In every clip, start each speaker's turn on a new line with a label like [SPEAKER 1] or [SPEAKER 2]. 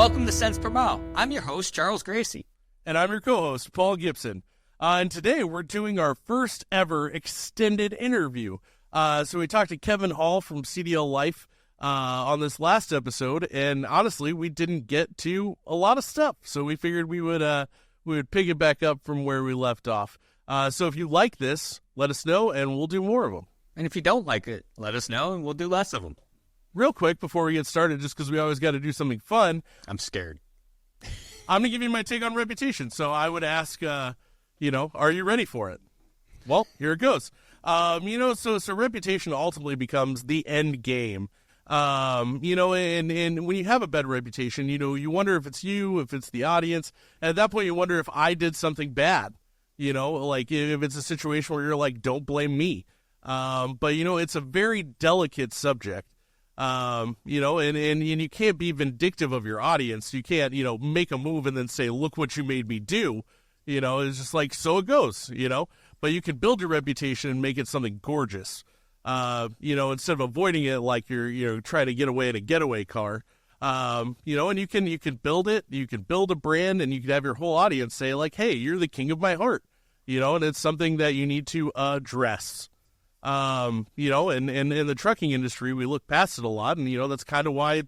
[SPEAKER 1] Welcome to Cents Per Mile. I'm your host, Charles Gracie.
[SPEAKER 2] And I'm your co-host, Paul Gibson. And today we're doing our first ever extended interview. So we talked to Kevin Hall from CDLLife on this last episode, and honestly, we didn't get to a lot of stuff. So we figured we would pick it back up from where we left off. So if you like this, let us know, and we'll do more of them.
[SPEAKER 1] And if you don't like it, let us know, and we'll do less of them.
[SPEAKER 2] Real quick before we get started, just because we always got to do something fun.
[SPEAKER 1] I'm scared.
[SPEAKER 2] I'm going to give you my take on reputation. So I would ask, are you ready for it? Well, here it goes. So reputation ultimately becomes the end game. And when you have a bad reputation, you wonder if it's you, if it's the audience. And at that point, you wonder if I did something bad, like if it's a situation where you're like, don't blame me. But it's a very delicate subject. And you can't be vindictive of your audience. You can't, make a move and then say, look what you made me do. It's just like, so it goes, but you can build your reputation and make it something gorgeous. Instead of avoiding it like you're trying to get away in a getaway car. And you can build it, you can build a brand, and you can have your whole audience say like, hey, you're the king of my heart, and it's something that you need to address. And in the trucking industry, we look past it a lot, and, that's kind of why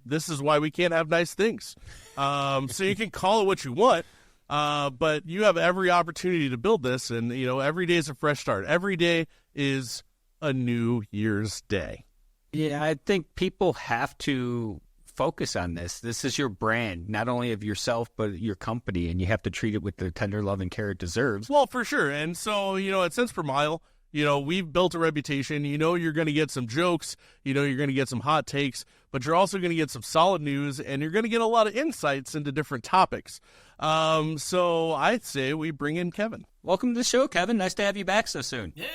[SPEAKER 2] we can't have nice things. So you can call it what you want, but you have every opportunity to build this, and, every day is a fresh start. Every day is a New Year's Day.
[SPEAKER 1] Yeah, I think people have to focus on this. This is your brand, not only of yourself, but your company, and you have to treat it with the tender love and care it deserves.
[SPEAKER 2] Well, for sure. And so, at Cents Per Mile, we've built a reputation. You're going to get some jokes. You're going to get some hot takes, but you're also going to get some solid news, and you're going to get a lot of insights into different topics. So I'd say we bring in Kevin.
[SPEAKER 1] Welcome to the show, Kevin. Nice to have you back so soon.
[SPEAKER 3] Yeah.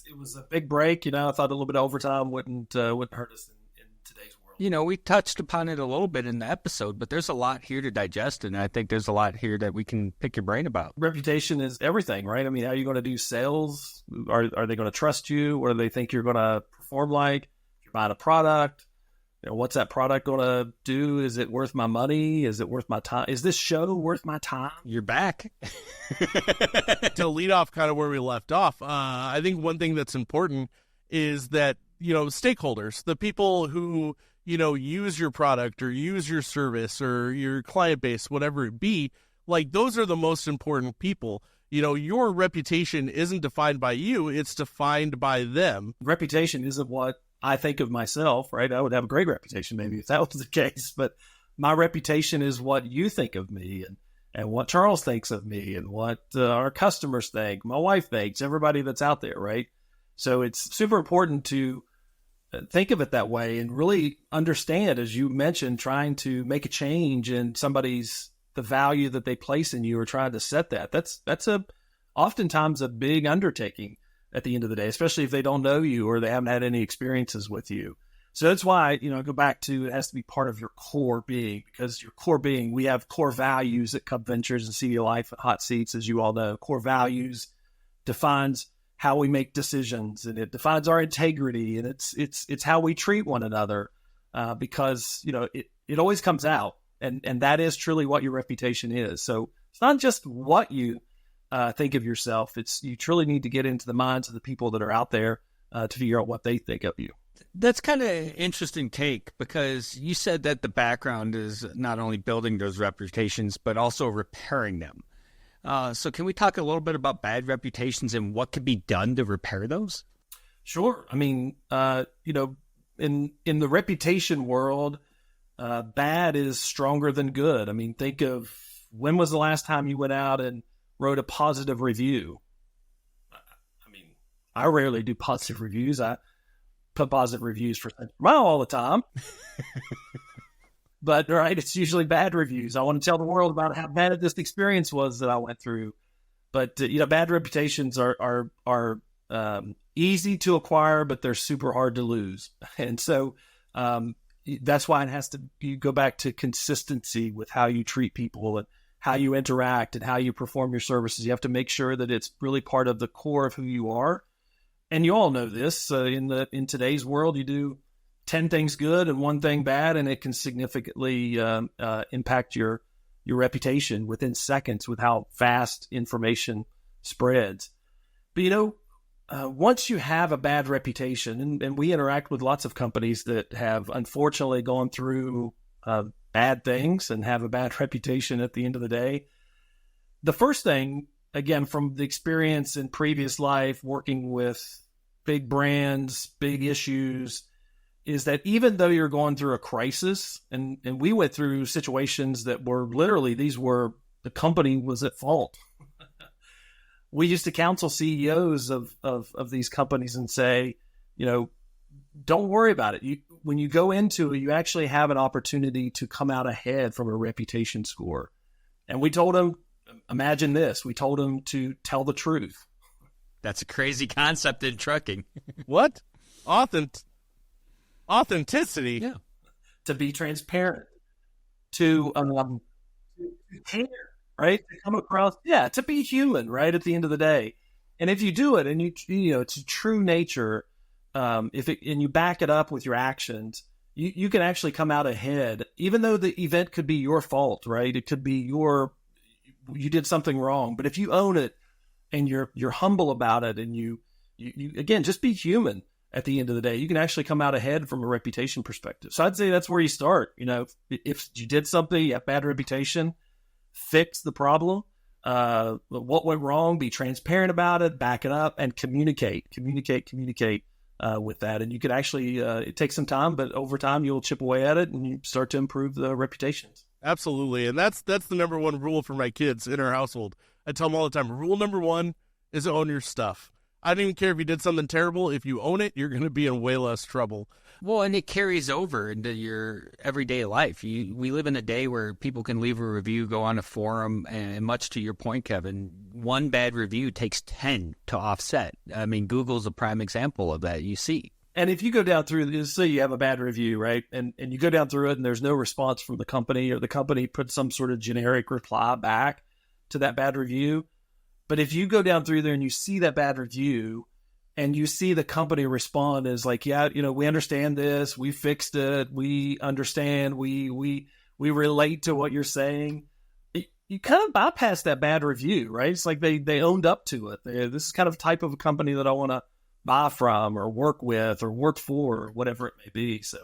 [SPEAKER 3] It was a big break. I thought a little bit of overtime wouldn't hurt us in today's world.
[SPEAKER 1] We touched upon it a little bit in the episode, but there's a lot here to digest, and I think there's a lot here that we can pick your brain about.
[SPEAKER 3] Reputation is everything, right? I mean, how are you going to do sales? Are they going to trust you? What do they think you're going to perform like? If you're buying a product, what's that product going to do? Is it worth my money? Is it worth my time? Is this show worth my time?
[SPEAKER 1] You're back.
[SPEAKER 2] To lead off kind of where we left off, I think one thing that's important is that, stakeholders, the people who, use your product or use your service or your client base, whatever it be, like those are the most important people. Your reputation isn't defined by you, it's defined by them.
[SPEAKER 3] Reputation isn't what I think of myself, right? I would have a great reputation maybe if that was the case, but my reputation is what you think of me and what Charles thinks of me and what our customers think, my wife thinks, everybody that's out there, right? So it's super important to think of it that way and really understand, as you mentioned, trying to make a change in the value that they place in you or trying to set that. That's oftentimes a big undertaking at the end of the day, especially if they don't know you or they haven't had any experiences with you. So that's why, I go back to, it has to be part of your core being, because your core being, we have core values at Cub Ventures and CDLLife and Hot Seats, as you all know. Core values defines how we make decisions, and it defines our integrity, and it's how we treat one another, because, it always comes out, and that is truly what your reputation is. So it's not just what you think of yourself. You truly need to get into the minds of the people that are out there to figure out what they think of you.
[SPEAKER 1] That's kind of an interesting take, because you said that the background is not only building those reputations, but also repairing them. So can we talk a little bit about bad reputations and what could be done to repair those?
[SPEAKER 3] Sure. I mean, in the reputation world, bad is stronger than good. I mean, think of when was the last time you went out and wrote a positive review? I mean, I rarely do positive reviews. I put positive reviews for Cents Per Mile all the time. But, right, it's usually bad reviews. I want to tell the world about how bad this experience was that I went through. But, bad reputations are easy to acquire, but they're super hard to lose. And so that's why you go back to consistency with how you treat people and how you interact and how you perform your services. You have to make sure that it's really part of the core of who you are. And you all know this, in today's world, you do 10 things good and one thing bad, and it can significantly impact your reputation within seconds with how fast information spreads. But, once you have a bad reputation, and we interact with lots of companies that have unfortunately gone through bad things and have a bad reputation at the end of the day, the first thing, again, from the experience in previous life working with big brands, big issues, is that even though you're going through a crisis, and we went through situations that were literally, the company was at fault. We used to counsel CEOs of these companies and say, don't worry about it. When you go into it, you actually have an opportunity to come out ahead from a reputation score. And we told them, imagine this, we told them to tell the truth.
[SPEAKER 1] That's a crazy concept in trucking.
[SPEAKER 2] What? Authenticity?
[SPEAKER 3] Yeah. To be transparent, to care, right? To come across, to be human, right? At the end of the day. And if you do it and it's true nature, and you back it up with your actions, you can actually come out ahead, even though the event could be your fault, right? It could be you did something wrong. But if you own it and you're humble about it, and you again, just be human at the end of the day, you can actually come out ahead from a reputation perspective. So I'd say that's where you start. If you did something, you have bad reputation, fix the problem. What went wrong, be transparent about it, back it up, and communicate with that. And you can actually, it takes some time, but over time you'll chip away at it and you start to improve the reputations.
[SPEAKER 2] Absolutely. And that's the number one rule for my kids in our household. I tell them all the time, rule number one is own your stuff. I don't even care if you did something terrible. If you own it, you're going to be in way less trouble.
[SPEAKER 1] Well, and it carries over into your everyday life. We live in a day where people can leave a review, go on a forum, and much to your point, Kevin, one bad review takes 10 to offset. I mean, Google's a prime example of that, you see.
[SPEAKER 3] And if you go down through, say you have a bad review, right? And you go down through it and there's no response from the company, or the company puts some sort of generic reply back to that bad review. But if you go down through there and you see that bad review and you see the company respond as like, yeah, we understand this, we fixed it, we understand, we relate to what you're saying, you kind of bypass that bad review, right? It's like they owned up to it. This is kind of type of a company that I want to buy from or work with or work for or whatever it may be. So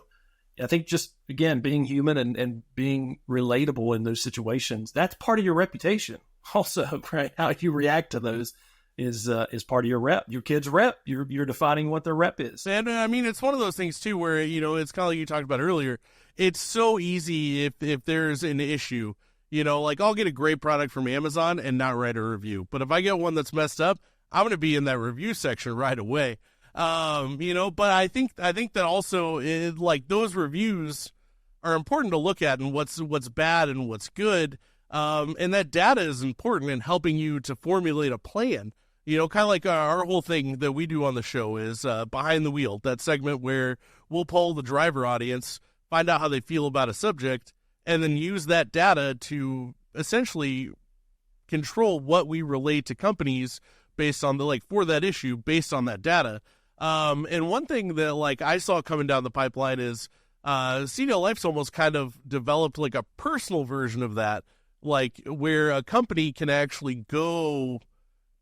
[SPEAKER 3] I think just, again, being human and being relatable in those situations, that's part of your reputation. Also, right? How you react to those is part of your rep. Your kid's rep, you're defining what their rep is.
[SPEAKER 2] And I mean, it's one of those things too, where, it's kind of like you talked about earlier. It's so easy if there's an issue, like I'll get a great product from Amazon and not write a review. But if I get one that's messed up, I'm going to be in that review section right away. But I think that also those reviews are important to look at, and what's bad and what's good. And that data is important in helping you to formulate a plan. Kind of like our whole thing that we do on the show is Behind the Wheel, that segment where we'll poll the driver audience, find out how they feel about a subject, and then use that data to essentially control what we relate to companies based on for that issue, based on that data. And one thing that I saw coming down the pipeline is CDLLife's almost kind of developed a personal version of that, where a company can actually go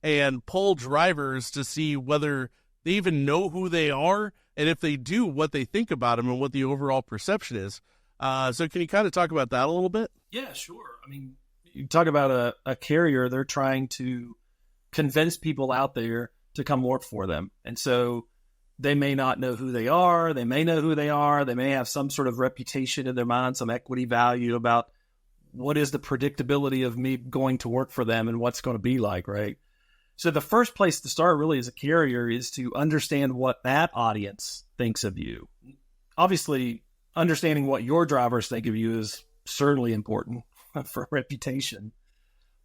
[SPEAKER 2] and poll drivers to see whether they even know who they are, and if they do, what they think about them and what the overall perception is. So can you kind of talk about that a little bit?
[SPEAKER 3] Yeah, sure. I mean, you talk about a carrier, they're trying to convince people out there to come work for them. And so they may not know who they are. They may know who they are. They may have some sort of reputation in their mind, some equity value about what is the predictability of me going to work for them and what's going to be like, right? So the first place to start really as a carrier is to understand what that audience thinks of you. Obviously, understanding what your drivers think of you is certainly important for reputation.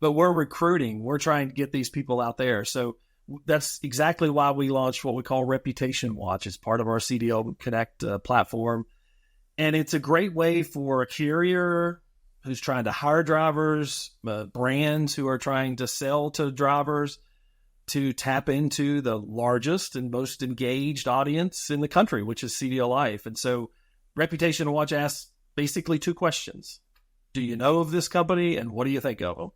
[SPEAKER 3] But we're recruiting. We're trying to get these people out there. So that's exactly why we launched what we call Reputation Watch as part of our CDL Connect platform. And it's a great way for a carrier who's trying to hire drivers, brands who are trying to sell to drivers, to tap into the largest and most engaged audience in the country, which is CDLLife. And so Reputation Watch asks basically two questions. Do you know of this company, and what do you think of them?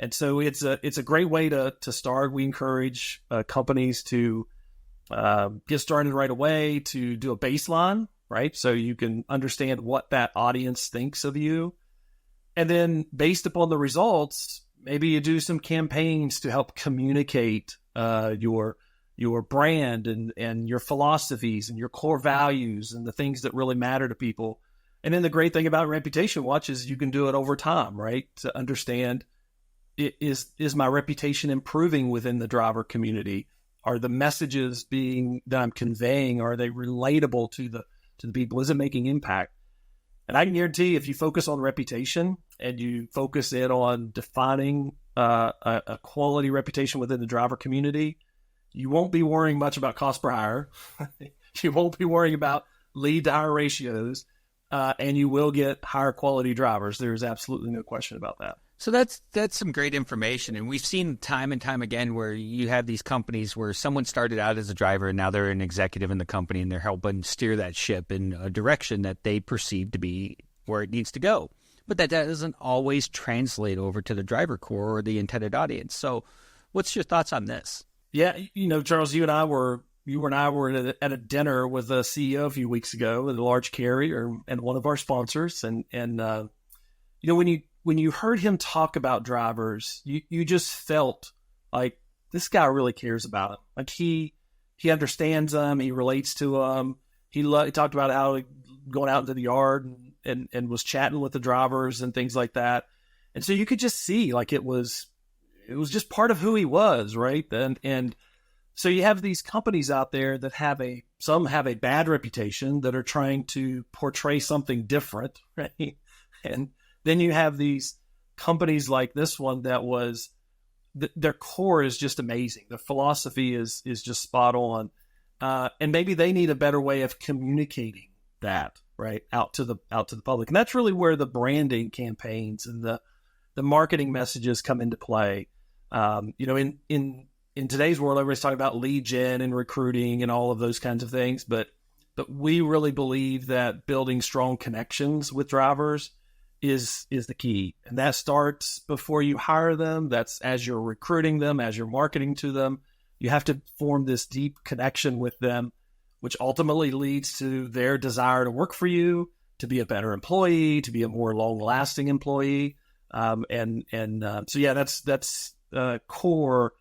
[SPEAKER 3] And so it's a great way to start. We encourage companies to get started right away, to do a baseline, right? So you can understand what that audience thinks of you. And then based upon the results, maybe you do some campaigns to help communicate your brand and your philosophies and your core values and the things that really matter to people. And then the great thing about Reputation Watch is you can do it over time, right? To understand, is my reputation improving within the driver community? Are the messages that I'm conveying, are they relatable to the people? Is it making impact? And I can guarantee if you focus on reputation and you focus in on defining a quality reputation within the driver community, you won't be worrying much about cost per hire. You won't be worrying about lead to hire ratios, and you will get higher quality drivers. There's absolutely no question about that.
[SPEAKER 1] So that's some great information. And we've seen time and time again where you have these companies where someone started out as a driver and now they're an executive in the company and they're helping steer that ship in a direction that they perceive to be where it needs to go. But that doesn't always translate over to the driver core or the intended audience. So what's your thoughts on this? Yeah,
[SPEAKER 3] Charles, you and I were at a dinner with a CEO a few weeks ago at a large carrier and one of our sponsors. And when you heard him talk about drivers, you just felt like this guy really cares about them. Like he understands them, he relates to them. He talked about how going out into the yard and was chatting with the drivers and things like that. And so you could just see like it was just part of who he was, right? And so you have these companies out there that some have a bad reputation that are trying to portray something different, right? And then you have these companies like this one that their core is just amazing. Their philosophy is just spot on. And maybe they need a better way of communicating that, right, out to the public. And that's really where the branding campaigns and the marketing messages come into play. In today's world, everybody's talking about lead gen and recruiting and all of those kinds of things. But we really believe that building strong connections with drivers is the key. And that starts before you hire them. That's as you're recruiting them, as you're marketing to them. You have to form this deep connection with them, which ultimately leads to their desire to work for you, to be a better employee, to be a more long-lasting employee. So that's core,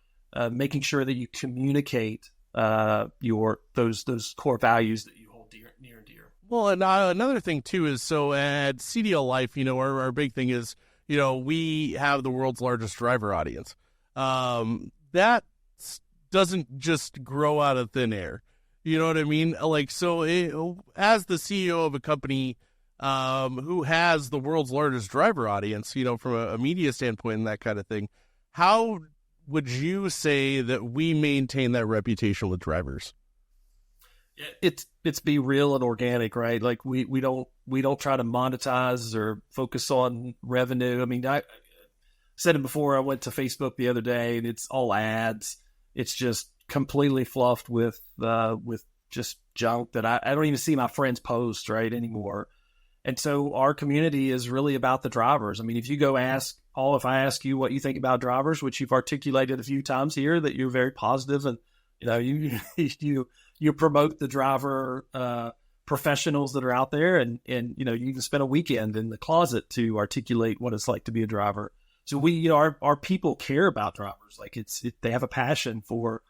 [SPEAKER 3] making sure that you communicate those core values that you hold near and dear.
[SPEAKER 2] Well, and another thing too is, so at CDLLife, our big thing is, we have the world's largest driver audience. That doesn't just grow out of thin air. You know what I mean? Like, so as the CEO of a company who has the world's largest driver audience, from a media standpoint and that kind of thing, how would you say that we maintain that reputation with drivers?
[SPEAKER 3] It's be real and organic, right? Like we don't try to monetize or focus on revenue. I mean, I said it before. I went to Facebook the other day, and it's all ads. It's just completely fluffed with just junk that I don't even see my friends post right anymore. And so our community is really about the drivers. I mean, if you go if I ask you what you think about drivers, which you've articulated a few times here, that you're very positive and you promote the driver professionals that are out there, and you can spend a weekend in the closet to articulate what it's like to be a driver. So our people care about drivers. Like they have a passion for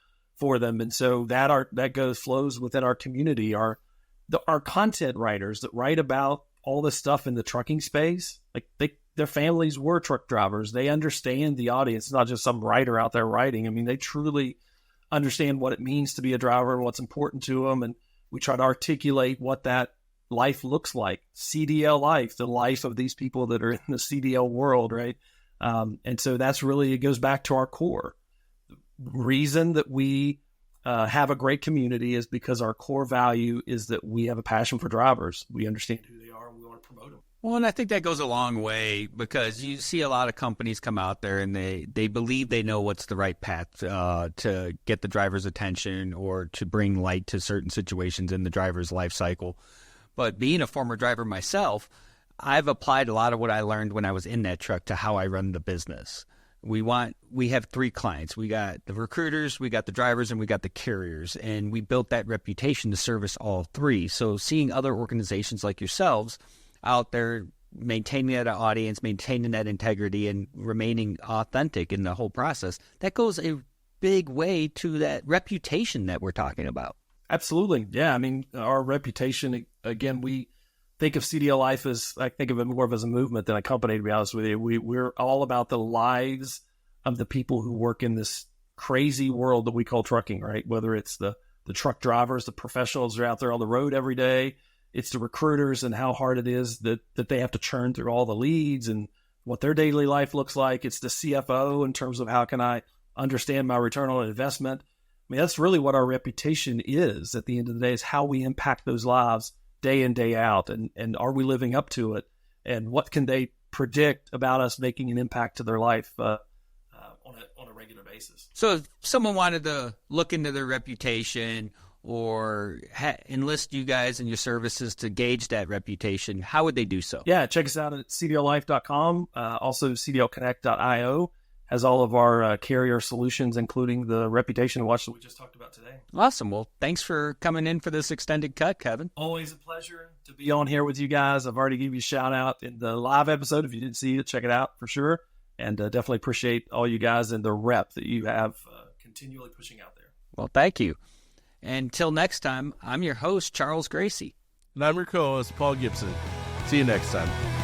[SPEAKER 3] them, and so that flows within our community. Our content writers that write about all this stuff in the trucking space, like their families were truck drivers. They understand the audience. It's not just some writer out there writing. I mean, they truly understand what it means to be a driver and what's important to them. And we try to articulate what that life looks like. CDLLife, the life of these people that are in the CDL world, right? And so that's really, it goes back to our core. The reason that we have a great community is because our core value is that we have a passion for drivers. We understand who they are and we want to promote them.
[SPEAKER 1] Well, and I think that goes a long way because you see a lot of companies come out there and they believe they know what's the right path to get the driver's attention or to bring light to certain situations in the driver's life cycle. But being a former driver myself, I've applied a lot of what I learned when I was in that truck to how I run the business. We have 3 clients. We got the recruiters, we got the drivers, and we got the carriers. And we built that reputation to service all 3. So seeing other organizations like yourselves out there maintaining that audience, maintaining that integrity, and remaining authentic in the whole process, that goes a big way to that reputation that we're talking about.
[SPEAKER 3] Absolutely. Yeah. I mean, our reputation, again, we think of CDLLife as, I think of it more of as a movement than a company, to be honest with you. We're all about the lives of the people who work in this crazy world that we call trucking, right? Whether it's the truck drivers, the professionals that are out there on the road every day, it's the recruiters and how hard it is that they have to churn through all the leads and what their daily life looks like. It's the CFO in terms of how can I understand my return on investment. I mean, that's really what our reputation is at the end of the day, is how we impact those lives day in, day out. And are we living up to it? And what can they predict about us making an impact to their life on a regular basis?
[SPEAKER 1] So if someone wanted to look into their reputation or enlist you guys and your services to gauge that reputation, how would they do so?
[SPEAKER 3] Yeah, check us out at CDLLife.com. Also, CDLConnect.io has all of our carrier solutions, including the reputation watch that we just talked about today.
[SPEAKER 1] Awesome. Well, thanks for coming in for this extended cut, Kevin.
[SPEAKER 3] Always a pleasure to be on here with you guys. I've already given you a shout out in the live episode. If you didn't see it, check it out for sure. And definitely appreciate all you guys and the rep that you have continually pushing out there.
[SPEAKER 1] Well, thank you. Until next time, I'm your host, Charles Gracie.
[SPEAKER 2] And I'm your co-host, Paul Gibson. See you next time.